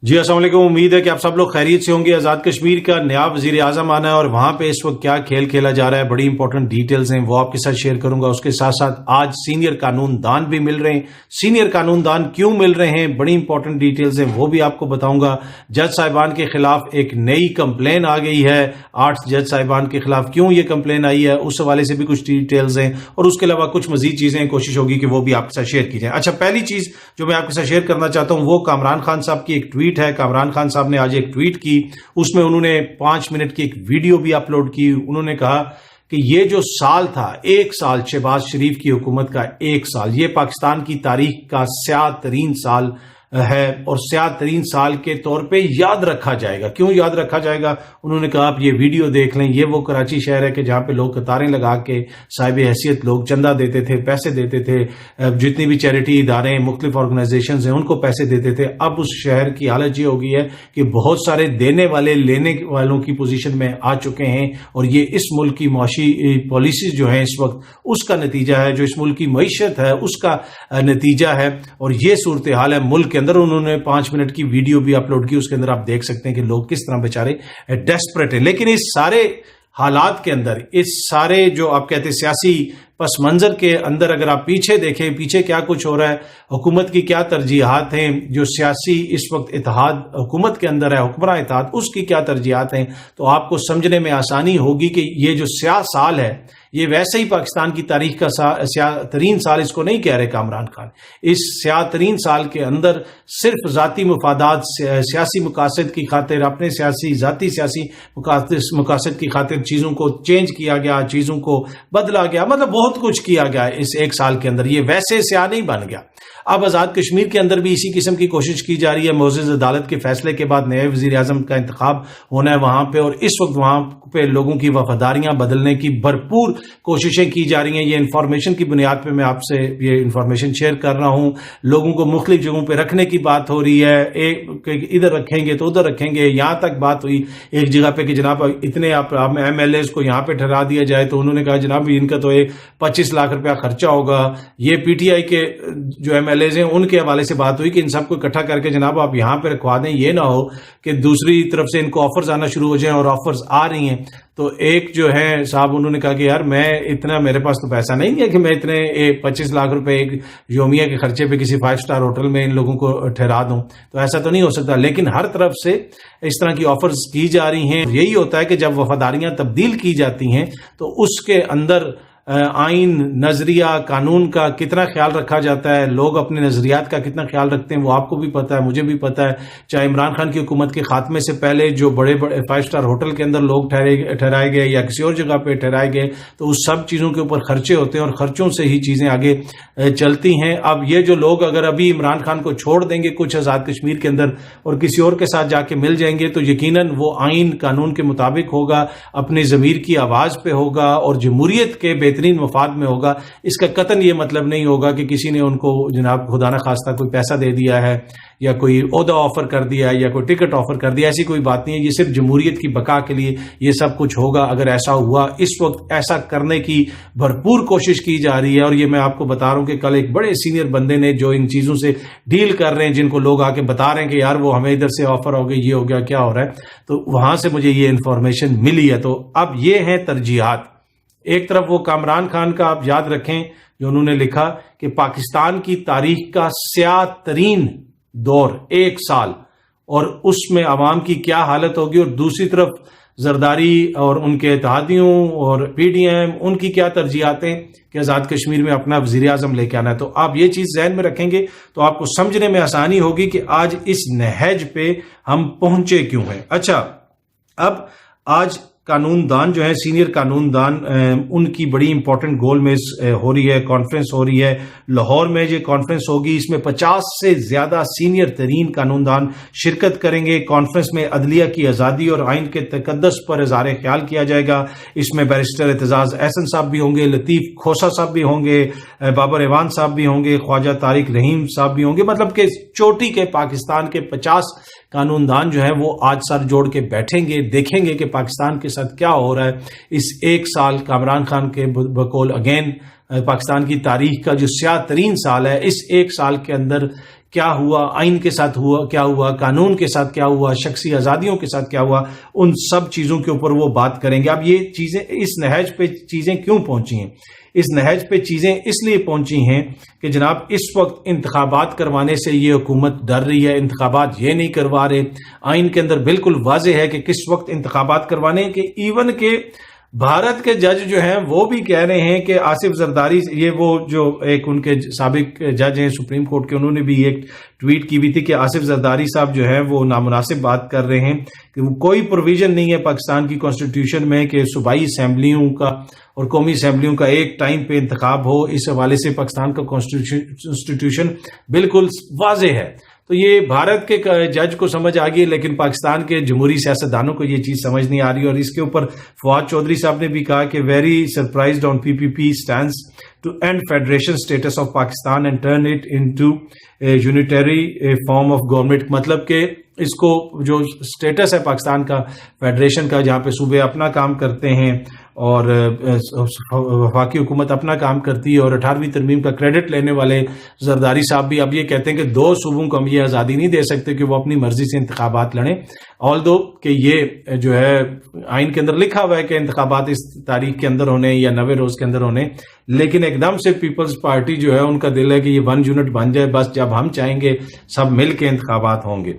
جی السلام علیکم، امید ہے کہ آپ سب لوگ خیریت سے ہوں گے۔ آزاد کشمیر کا نیا وزیر اعظم آنا ہے اور وہاں پہ اس وقت کیا کھیل کھیلا جا رہا ہے، بڑی امپورٹنٹ ڈیٹیلز ہیں، وہ آپ کے ساتھ شیئر کروں گا۔ اس کے ساتھ ساتھ آج سینئر قانون دان بھی مل رہے ہیں۔ سینئر قانون دان کیوں مل رہے ہیں، بڑی امپورٹنٹ ڈیٹیلز ہیں، وہ بھی آپ کو بتاؤں گا۔ جج صاحبان کے خلاف ایک نئی کمپلین آ گئی ہے، 8 جج صاحبان کے خلاف کیوں یہ کمپلین آئی ہے، اس حوالے سے بھی کچھ ڈیٹیلز ہیں، اور اس کے علاوہ کچھ مزید چیزیں کوشش ہوگی کہ وہ بھی آپ کے ساتھ شیئر کی جائیں۔ اچھا، پہلی چیز جو میں آپ کے ساتھ شیئر کرنا چاہتا ہوں وہ کامران خان صاحب کی ایک ٹویٹ ہے۔ کامران خان صاحب نے آج ایک ٹویٹ کی، اس میں انہوں نے 5 منٹ کی ایک ویڈیو بھی اپلوڈ کی۔ انہوں نے کہا کہ یہ جو سال تھا، 1 سال شہباز شریف کی حکومت کا 1 سال، یہ پاکستان کی تاریخ کا سیاہ ترین سال ہے اور سیاہ ترین سال کے طور پہ یاد رکھا جائے گا۔ کیوں یاد رکھا جائے گا؟ انہوں نے کہا آپ یہ ویڈیو دیکھ لیں، یہ وہ کراچی شہر ہے کہ جہاں پہ لوگ قطاریں لگا کے صاحب حیثیت لوگ چندہ دیتے تھے، پیسے دیتے تھے، جتنی بھی چیریٹی ادارے ہیں، مختلف آرگنائزیشنز ہیں، ان کو پیسے دیتے تھے۔ اب اس شہر کی حالت یہ ہو گئی ہے کہ بہت سارے دینے والے لینے والوں کی پوزیشن میں آ چکے ہیں، اور یہ اس ملک کی معاشی پالیسیز جو ہیں اس وقت اس کا نتیجہ ہے، جو اس ملک کی معیشت ہے اس کا نتیجہ ہے، اور یہ صورتحال ہے ملک کے اندر۔ انہوں نے 5 منٹ کی ویڈیو بھی اپلوڈ کی، اس کے اندر آپ دیکھ سکتے ہیں کہ لوگ کس طرح بیچارے ڈیسپریٹ ہیں۔ لیکن اس سارے حالات کے اندر، اس سارے جو آپ کہتے ہیں سیاسی پس منظر کے اندر، اگر آپ پیچھے دیکھیں پیچھے کیا کچھ ہو رہا ہے، حکومت کی کیا ترجیحات ہیں، جو سیاسی اس وقت اتحاد حکومت کے اندر ہے، حکمراں اتحاد، اس کی کیا ترجیحات ہیں، تو آپ کو سمجھنے میں آسانی ہوگی کہ یہ جو سیاہ سال ہے یہ ویسے ہی پاکستان کی تاریخ کا سیاہ ترین سال اس کو نہیں کہہ رہے کامران خان۔ اس سیاہ ترین سال کے اندر صرف ذاتی مفادات، سیاسی مقاصد کی خاطر، اپنے ذاتی سیاسی مقاصد کی خاطر چیزوں کو چینج کیا گیا، چیزوں کو بدلا گیا، مطلب بہت کچھ کیا گیا اس 1 سال کے اندر۔ یہ ویسے سیاہ نہیں بن گیا۔ اب آزاد کشمیر کے اندر بھی اسی قسم کی کوشش کی جا رہی ہے۔ معزز عدالت کے فیصلے کے بعد نئے وزیر اعظم کا انتخاب ہونا ہے وہاں پہ، اور اس وقت وہاں پہ لوگوں کی وفاداریاں بدلنے کی بھرپور کوششیں کی جا رہی ہیں۔ یہ انفارمیشن کی بنیاد پہ میں آپ سے یہ انفارمیشن شیئر کر رہا ہوں۔ لوگوں کو مختلف جگہوں پہ رکھنے کی بات ہو رہی ہے، ادھر رکھیں گے تو ادھر رکھیں گے۔ یہاں تک بات ہوئی ایک جگہ پہ کہ جناب اتنے آپ ایم ایل ایز کو یہاں پہ ٹھہرا دیا جائے، تو انہوں نے کہا جناب ان کا تو 25 لاکھ روپیہ خرچہ ہوگا۔ یہ پی ٹی آئی کے جو ایم ایل ایز ہیں ان کے حوالے سے بات ہوئی کہ ان سب کو اکٹھا کر کے جناب آپ یہاں پہ رکھوا دیں، یہ نہ ہو کہ دوسری طرف سے ان کو آفرز آنا شروع ہو جائیں، اور آفرز آ رہی ہیں۔ تو ایک جو ہے صاحب انہوں نے کہا کہ یار میں اتنا، میرے پاس تو پیسہ نہیں ہے کہ میں اتنے 25 لاکھ روپے ایک یومیہ کے خرچے پہ کسی 5 سٹار ہوٹل میں ان لوگوں کو ٹھہرا دوں، تو ایسا تو نہیں ہو سکتا۔ لیکن ہر طرف سے اس طرح کی آفرز کی جا رہی ہیں۔ یہی ہوتا ہے کہ جب وفاداریاں تبدیل کی جاتی ہیں تو اس کے اندر آئین، نظریہ، قانون کا کتنا خیال رکھا جاتا ہے، لوگ اپنے نظریات کا کتنا خیال رکھتے ہیں، وہ آپ کو بھی پتہ ہے، مجھے بھی پتہ ہے۔ چاہے عمران خان کی حکومت کے خاتمے سے پہلے جو بڑے بڑے 5 سٹار ہوٹل کے اندر لوگ ٹھہرائے گئے یا کسی اور جگہ پہ ٹھہرائے گئے، تو اس سب چیزوں کے اوپر خرچے ہوتے ہیں اور خرچوں سے ہی چیزیں آگے چلتی ہیں۔ اب یہ جو لوگ اگر ابھی عمران خان کو چھوڑ دیں گے کچھ آزاد کشمیر کے اندر اور کسی اور کے ساتھ جا کے مل جائیں گے، تو یقیناً وہ آئین قانون کے مطابق ہوگا، اپنے ضمیر کی آواز پہ ہوگا اور جمہوریت کے بہترین مفاد میں ہوگا۔ اس کا قطعاً یہ مطلب نہیں ہوگا کہ کسی نے ان کو جناب خدا نہ خواستہ کوئی پیسہ دے دیا ہے یا کوئی عہدہ آفر کر دیا ہے یا کوئی ٹکٹ آفر کر دیا، ایسی کوئی بات نہیں ہے۔ یہ صرف جمہوریت کی بقا کے لیے یہ سب کچھ ہوگا۔ اگر ایسا ہوا، اس وقت ایسا کرنے کی بھرپور کوشش کی جا رہی ہے، اور یہ میں آپ کو بتا رہا ہوں کہ کل ایک بڑے سینئر بندے نے جو ان چیزوں سے ڈیل کر رہے ہیں، جن کو لوگ آ کے بتا رہے ہیں کہ یار وہ ہمیں ادھر سے آفر ہو گئی، یہ ہو گیا، کیا ہو رہا ہے، تو وہاں سے مجھے یہ انفارمیشن ملی ہے۔ تو اب یہ ہیں ترجیحات۔ ایک طرف وہ کامران خان کا آپ یاد رکھیں جو انہوں نے لکھا کہ پاکستان کی تاریخ کا سیاہ ترین دور 1 سال، اور اس میں عوام کی کیا حالت ہوگی، اور دوسری طرف زرداری اور ان کے اتحادیوں اور پی ڈی ایم ان کی کیا ترجیحاتیں کہ آزاد کشمیر میں اپنا وزیر اعظم لے کے آنا ہے۔ تو آپ یہ چیز ذہن میں رکھیں گے تو آپ کو سمجھنے میں آسانی ہوگی کہ آج اس نہج پہ ہم پہنچے کیوں ہیں۔ اچھا، اب آج قانون دان جو ہے، سینئر قانون دان، ان کی بڑی امپورٹنٹ گول میں ہو رہی ہے، کانفرنس ہو رہی ہے لاہور میں۔ یہ کانفرنس ہوگی، اس میں 50 سے زیادہ سینئر ترین قانون دان شرکت کریں گے۔ کانفرنس میں عدلیہ کی آزادی اور آئین کے تقدس پر اظہار خیال کیا جائے گا۔ اس میں بیرسٹر اعتزاز احسن صاحب بھی ہوں گے، لطیف کھوسہ صاحب بھی ہوں گے، بابر ایوان صاحب بھی ہوں گے، خواجہ طارق رحیم صاحب بھی ہوں گے۔ مطلب کہ چوٹی کے پاکستان کے 50 قانون دان جو ہیں وہ آج سر جوڑ کے بیٹھیں گے، دیکھیں گے کہ پاکستان کے ساتھ کیا ہو رہا ہے اس 1 سال کامران خان کے بقول اگین پاکستان کی تاریخ کا جو سیاہ ترین سال ہے، اس 1 سال کے اندر کیا ہوا، آئین کے ساتھ ہوا کیا ہوا، قانون کے ساتھ کیا ہوا، شخصی آزادیوں کے ساتھ کیا ہوا، ان سب چیزوں کے اوپر وہ بات کریں گے۔ اب یہ چیزیں اس نہج پہ چیزیں کیوں پہنچی ہیں؟ اس نہج پہ چیزیں اس لیے پہنچی ہیں کہ جناب اس وقت انتخابات کروانے سے یہ حکومت ڈر رہی ہے، انتخابات یہ نہیں کروا رہے۔ آئین کے اندر بالکل واضح ہے کہ کس وقت انتخابات کروانے کہ ایون کہ بھارت کے جج جو ہیں وہ بھی کہہ رہے ہیں کہ آصف زرداری، یہ وہ جو ایک ان کے سابق جج ہیں سپریم کورٹ کے، انہوں نے بھی ایک ٹویٹ کی ہوئی تھی کہ آصف زرداری صاحب جو ہیں وہ نامناسب بات کر رہے ہیں کہ کوئی پروویژن نہیں ہے پاکستان کی کانسٹیٹیوشن میں کہ صوبائی اسمبلیوں کا اور قومی اسمبلیوں کا ایک ٹائم پہ انتخاب ہو۔ اس حوالے سے پاکستان کا کانسٹیٹیوشن بالکل واضح ہے۔ تو یہ بھارت کے جج کو سمجھ آ گئی، لیکن پاکستان کے جمہوری سیاستدانوں کو یہ چیز سمجھ نہیں آ رہی، اور اس کے اوپر فواد چودھری صاحب نے بھی کہا کہ very surprised on PPP stands to end federation status of Pakistan and turn it into unitary form of government, مطلب کہ اس کو جو اسٹیٹس ہے پاکستان کا فیڈریشن کا، جہاں پہ صوبے اپنا کام کرتے ہیں اور وفاقی حکومت اپنا کام کرتی ہے، اور 18ویں ترمیم کا کریڈٹ لینے والے زرداری صاحب بھی اب یہ کہتے ہیں کہ 2 صوبوں کو ہم یہ آزادی نہیں دے سکتے کہ وہ اپنی مرضی سے انتخابات لڑیں، آلدو کہ یہ جو ہے آئین کے اندر لکھا ہوا ہے کہ انتخابات اس تاریخ کے اندر ہونے یا 90 روز کے اندر ہونے، لیکن ایک دم سے پیپلز پارٹی جو ہے ان کا دل ہے کہ یہ 1 یونٹ بن جائے، بس جب ہم چاہیں گے سب مل کے انتخابات ہوں گے۔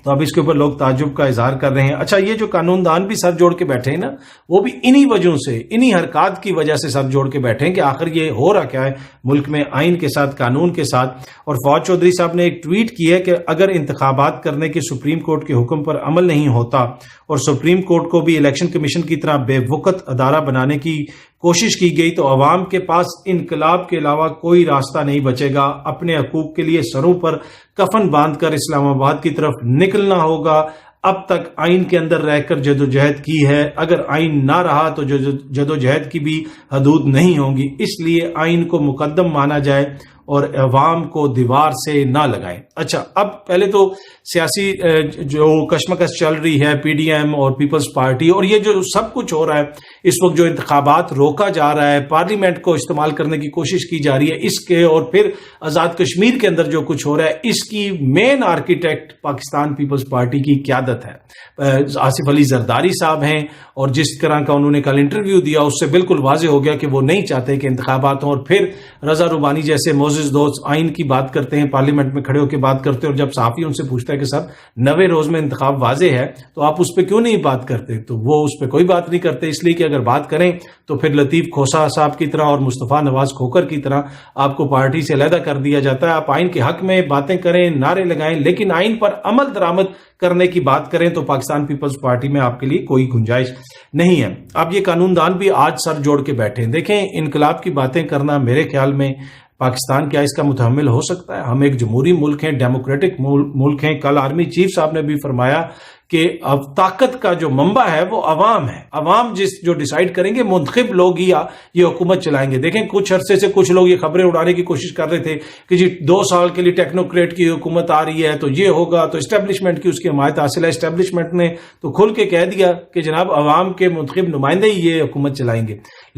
تو اب اس کے اوپر لوگ تعجب کا اظہار کر رہے ہیں۔ اچھا، یہ جو قانون دان بھی سر جوڑ کے بیٹھے ہیں نا، وہ بھی انہی وجہوں سے، انہی حرکات کی وجہ سے سر جوڑ کے بیٹھے ہیں کہ آخر یہ ہو رہا کیا ہے ملک میں آئین کے ساتھ، قانون کے ساتھ۔ اور فواد چودھری صاحب نے ایک ٹویٹ کی ہے کہ اگر انتخابات کرنے کے سپریم کورٹ کے حکم پر عمل نہیں ہوتا اور سپریم کورٹ کو بھی الیکشن کمیشن کی طرح بے وقت ادارہ بنانے کی کوشش کی گئی تو عوام کے پاس انقلاب کے علاوہ کوئی راستہ نہیں بچے گا۔ اپنے حقوق کے لیے سروں پر کفن باندھ کر اسلام آباد کی طرف نکلنا ہوگا۔ اب تک آئین کے اندر رہ کر جدوجہد کی ہے، اگر آئین نہ رہا تو جدوجہد کی بھی حدود نہیں ہوں گی، اس لیے آئین کو مقدم مانا جائے اور عوام کو دیوار سے نہ لگائیں۔ اچھا، اب پہلے تو سیاسی جو کشمکش چل رہی ہے PDM اور پیپلز پارٹی، اور یہ جو سب کچھ ہو رہا ہے اس وقت، جو انتخابات روکا جا رہا ہے، پارلیمنٹ کو استعمال کرنے کی کوشش کی جا رہی ہے اس کے، اور پھر آزاد کشمیر کے اندر جو کچھ ہو رہا ہے، اس کی مین آرکیٹیکٹ پاکستان پیپلز پارٹی کی قیادت ہے، آصف علی زرداری صاحب ہیں، اور جس طرح کا انہوں نے کل انٹرویو دیا اس سے بالکل واضح ہو گیا کہ وہ نہیں چاہتے کہ انتخابات ہوں، اور پھر رضا ربانی جیسے معزز دوست آئین کی بات کرتے ہیں، پارلیمنٹ میں کھڑے ہو کے بات کرتے ہیں، اور جب صحافی ان سے پوچھتا ہے کہ صاحب 90 روز میں انتخاب واضح ہے تو آپ اس پہ کیوں نہیں بات کرتے، تو وہ اس پہ کوئی بات نہیں کرتے، اس لیے کہ اگر بات کریں تو پھر لطیف کھوسا صاحب کی طرح اور مصطفیٰ نواز کھوکر کی طرح آپ کو پارٹی سے علیحدہ کر دیا جاتا ہے۔ آپ آئین کے حق میں باتیں کریں، نعرے لگائیں، لیکن آئین پر عمل درآمد کرنے کی بات کریں تو پاکستان پیپلز پارٹی میں آپ کے لیے کوئی گنجائش نہیں ہے۔ اب یہ قانون دان بھی آج سر جوڑ کے بیٹھے ہیں۔ دیکھیں، انقلاب کی باتیں کرنا میرے خیال میں پاکستان کیا اس کا متحمل ہو سکتا ہے؟ ہم ایک جمہوری ملک ہیں، ڈیموکریٹک ملک ہیں۔ کل آرمی چیف صاحب نے بھی فرمایا کہ اب طاقت کا جو منبع ہے وہ عوام ہے، عوام جو ڈیسائیڈ کریں گے، منتخب لوگ ہی یہ حکومت چلائیں گے۔ دیکھیں، کچھ عرصے سے کچھ لوگ یہ خبریں اڑانے کی کوشش کر رہے تھے کہ جی 2 سال کے لیے ٹیکنوکریٹ کی حکومت آ رہی ہے تو یہ ہوگا، تو اسٹیبلشمنٹ کی اس کی حمایت حاصل ہے۔ اسٹیبلشمنٹ نے تو کھل کے کہہ دیا کہ جناب عوام کے منتخب نمائندے ہی یہ حکومت چلائیں گے،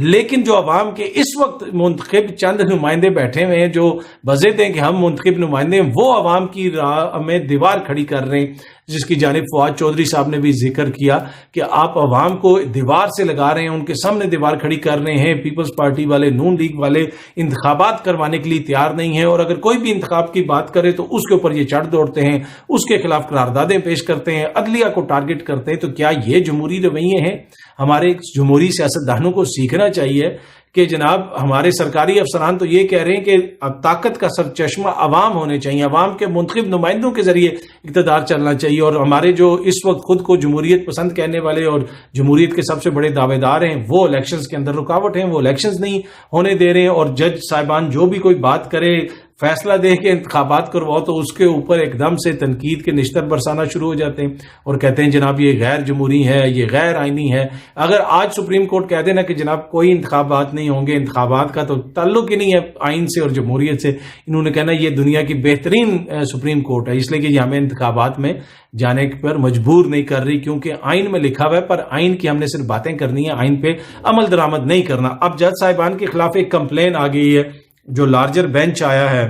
لیکن جو عوام کے اس وقت منتخب چند نمائندے بیٹھے ہوئے ہیں جو بزید ہیں کہ ہم منتخب نمائندے ہیں، وہ عوام کی راہ میں دیوار کھڑی کر رہے ہیں، جس کی جانب فواد چودھری صاحب نے بھی ذکر کیا کہ آپ عوام کو دیوار سے لگا رہے ہیں، ان کے سامنے دیوار کھڑی کر رہے ہیں۔ پیپلز پارٹی والے، نون لیگ والے انتخابات کروانے کے لیے تیار نہیں ہیں، اور اگر کوئی بھی انتخاب کی بات کرے تو اس کے اوپر یہ چڑھ دوڑتے ہیں، اس کے خلاف قراردادیں پیش کرتے ہیں، عدلیہ کو ٹارگٹ کرتے ہیں۔ تو کیا یہ جمہوری رویے ہیں؟ ہمارے جمہوری سیاستدانوں کو سیکھنا چاہیے کہ جناب ہمارے سرکاری افسران تو یہ کہہ رہے ہیں کہ اب طاقت کا سرچشمہ عوام ہونے چاہیے، عوام کے منتخب نمائندوں کے ذریعے اقتدار چلنا چاہیے، اور ہمارے جو اس وقت خود کو جمہوریت پسند کہنے والے اور جمہوریت کے سب سے بڑے دعوے دار ہیں وہ الیکشنز کے اندر رکاوٹ ہیں، وہ الیکشنز نہیں ہونے دے رہے ہیں۔ اور جج صاحبان جو بھی کوئی بات کرے، فیصلہ دے کے انتخابات کرواؤ، تو اس کے اوپر ایک دم سے تنقید کے نشتر برسانا شروع ہو جاتے ہیں اور کہتے ہیں جناب یہ غیر جمہوری ہے، یہ غیر آئینی ہے۔ اگر آج سپریم کورٹ کہہ دینا کہ جناب کوئی انتخابات نہیں ہوں گے، انتخابات کا تو تعلق ہی نہیں ہے آئین سے اور جمہوریت سے، انہوں نے کہنا یہ دنیا کی بہترین سپریم کورٹ ہے، اس لیے کہ یہ ہمیں انتخابات میں جانے پر مجبور نہیں کر رہی، کیونکہ آئین میں لکھا ہوا ہے، پر آئین کی ہم نے صرف باتیں کرنی ہے، آئین پہ عمل درآمد نہیں کرنا۔ اب جج صاحبان کے خلاف ایک کمپلین آ گئی ہے، جو لارجر بینچ آیا ہے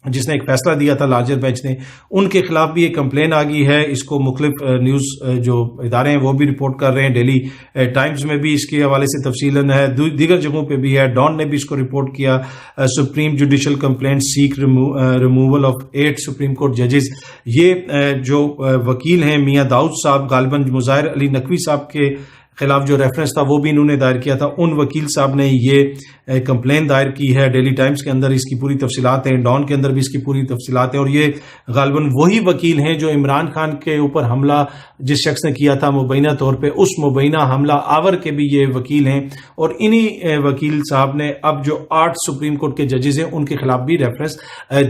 جس نے ایک فیصلہ دیا تھا لارجر بینچ نے، ان کے خلاف بھی ایک کمپلین آ گئی ہے. اس کو مختلف نیوز جو ادارے ہیں وہ بھی رپورٹ کر رہے ہیں. ڈیلی ٹائمز میں بھی اس کے حوالے سے تفصیلاً ہے، دیگر جگہوں پہ بھی ہے. ڈان نے بھی اس کو رپورٹ کیا. Supreme judicial complaint seek removal of 8 supreme court ججز. یہ جو وکیل ہیں میاں داؤد صاحب، غالباً مظاہر علی نقوی صاحب کے خلاف جو ریفرنس تھا وہ بھی انہوں نے دائر کیا تھا، ان وکیل صاحب نے یہ کمپلین دائر کی ہے. ڈیلی ٹائمز کے اندر اس کی پوری تفصیلات ہیں، ڈان کے اندر بھی اس کی پوری تفصیلات ہیں. اور یہ غالباً وہی وکیل ہیں جو عمران خان کے اوپر حملہ جس شخص نے کیا تھا مبینہ طور پہ، اس مبینہ حملہ آور کے بھی یہ وکیل ہیں. اور انہی وکیل صاحب نے اب جو 8 سپریم کورٹ کے ججز ہیں ان کے خلاف بھی ریفرنس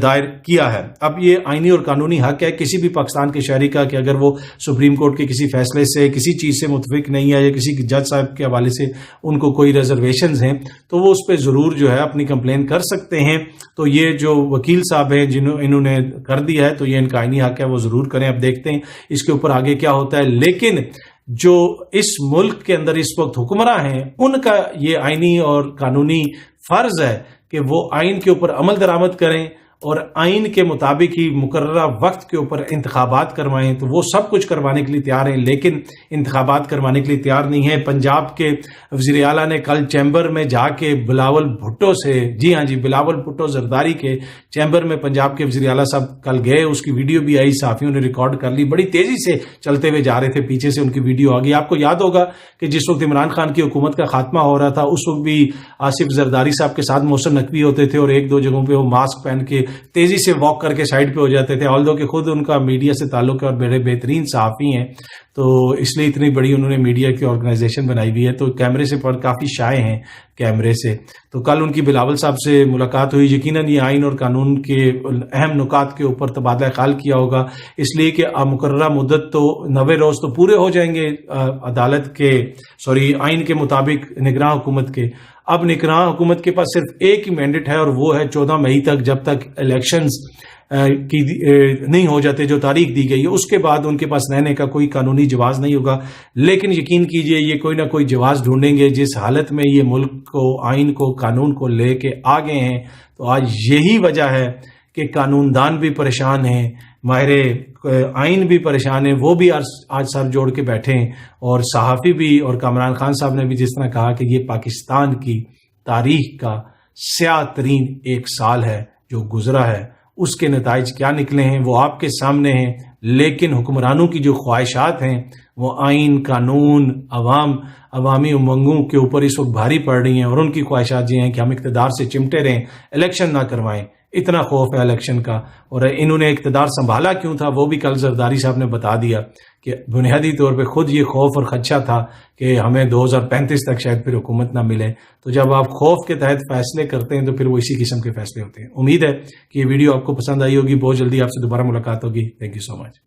دائر کیا ہے. اب یہ آئینی اور قانونی حق ہے کسی بھی پاکستان کے شہری کا کہ اگر وہ سپریم کورٹ کے کسی فیصلے سے کسی چیز سے متفق نہیں ہے یا کسی جج صاحب کے حوالے سے ان کو کوئی ریزرویشنز ہیں تو وہ اس پہ ضرور جو ہے اپنی کمپلین کر سکتے ہیں. تو یہ جو وکیل صاحب ہیں انہوں نے کر دیا ہے تو یہ ان کا آئینی حق ہے، وہ ضرور کریں. اب دیکھتے ہیں اس کے اوپر آگے کیا ہوتا ہے. لیکن جو اس ملک کے اندر اس وقت حکمراں ہیں ان کا یہ آئینی اور قانونی فرض ہے کہ وہ آئین کے اوپر عمل درآمد کریں اور آئین کے مطابق ہی مقررہ وقت کے اوپر انتخابات کروائیں. تو وہ سب کچھ کروانے کے لیے تیار ہیں لیکن انتخابات کروانے کے لیے تیار نہیں ہیں. پنجاب کے وزیر اعلیٰ نے کل چیمبر میں جا کے بلاول بھٹو سے، جی ہاں جی، بلاول بھٹو زرداری کے چیمبر میں پنجاب کے وزیر اعلیٰ صاحب کل گئے. اس کی ویڈیو بھی آئی، صحافیوں نے ریکارڈ کر لی. بڑی تیزی سے چلتے ہوئے جا رہے تھے، پیچھے سے ان کی ویڈیو آ گئی. آپ کو یاد ہوگا کہ جس وقت عمران خان کی حکومت کا خاتمہ ہو رہا تھا اس وقت بھی آصف زرداری صاحب کے ساتھ محسن نقوی ہوتے تھے اور ایک دو جگہوں پہ وہ ماسک پہن کے تیزی سے واک کر کے سائڈ پہ ہو جاتے تھے. آلدو کہ خود ان کا میڈیا سے تعلق ہے اور بڑے بہترین صحافی ہیں تو اس لیے اتنی بڑی انہوں نے میڈیا کی آرگنائزیشن بنائی ہوئی ہے تو کیمرے سے پر کافی شائع ہیں کیمرے سے. تو کل ان کی بلاول صاحب سے ملاقات ہوئی. یقیناً یہ آئین اور قانون کے اہم نکات کے اوپر تبادلہ خیال کیا ہوگا اس لیے کہ مقررہ مدت تو 90 روز تو پورے ہو جائیں گے عدالت کے آئین کے مطابق نگراں حکومت کے. اب نگراں حکومت کے پاس صرف ایک ہی مینڈیٹ ہے اور وہ ہے 14 مئی تک، جب تک الیکشنز کی نہیں ہو جاتے جو تاریخ دی گئی ہے. اس کے بعد ان کے پاس رہنے کا کوئی قانونی جواز نہیں ہوگا. لیکن یقین کیجئے یہ کوئی نہ کوئی جواز ڈھونڈیں گے. جس حالت میں یہ ملک کو، آئین کو، قانون کو لے کے آگے ہیں تو آج یہی وجہ ہے کہ قانون دان بھی پریشان ہیں، ماہر آئین بھی پریشان ہیں، وہ بھی آج سر جوڑ کے بیٹھے ہیں. اور صحافی بھی، اور کامران خان صاحب نے بھی جس طرح کہا کہ یہ پاکستان کی تاریخ کا سیاہ ترین ایک سال ہے جو گزرا ہے. اس کے نتائج کیا نکلے ہیں وہ آپ کے سامنے ہیں. لیکن حکمرانوں کی جو خواہشات ہیں وہ آئین، قانون، عوامی امنگوں کے اوپر اس وقت بھاری پڑ رہی ہیں اور ان کی خواہشات یہ ہیں کہ ہم اقتدار سے چمٹے رہیں، الیکشن نہ کروائیں. اتنا خوف ہے الیکشن کا. اور انہوں نے اقتدار سنبھالا کیوں تھا وہ بھی کل زرداری صاحب نے بتا دیا کہ بنیادی طور پہ خود یہ خوف اور خدشہ تھا کہ ہمیں 2035 تک شاید پھر حکومت نہ ملے. تو جب آپ خوف کے تحت فیصلے کرتے ہیں تو پھر وہ اسی قسم کے فیصلے ہوتے ہیں. امید ہے کہ یہ ویڈیو آپ کو پسند آئی ہوگی. بہت جلدی آپ سے دوبارہ ملاقات ہوگی. Thank you so much.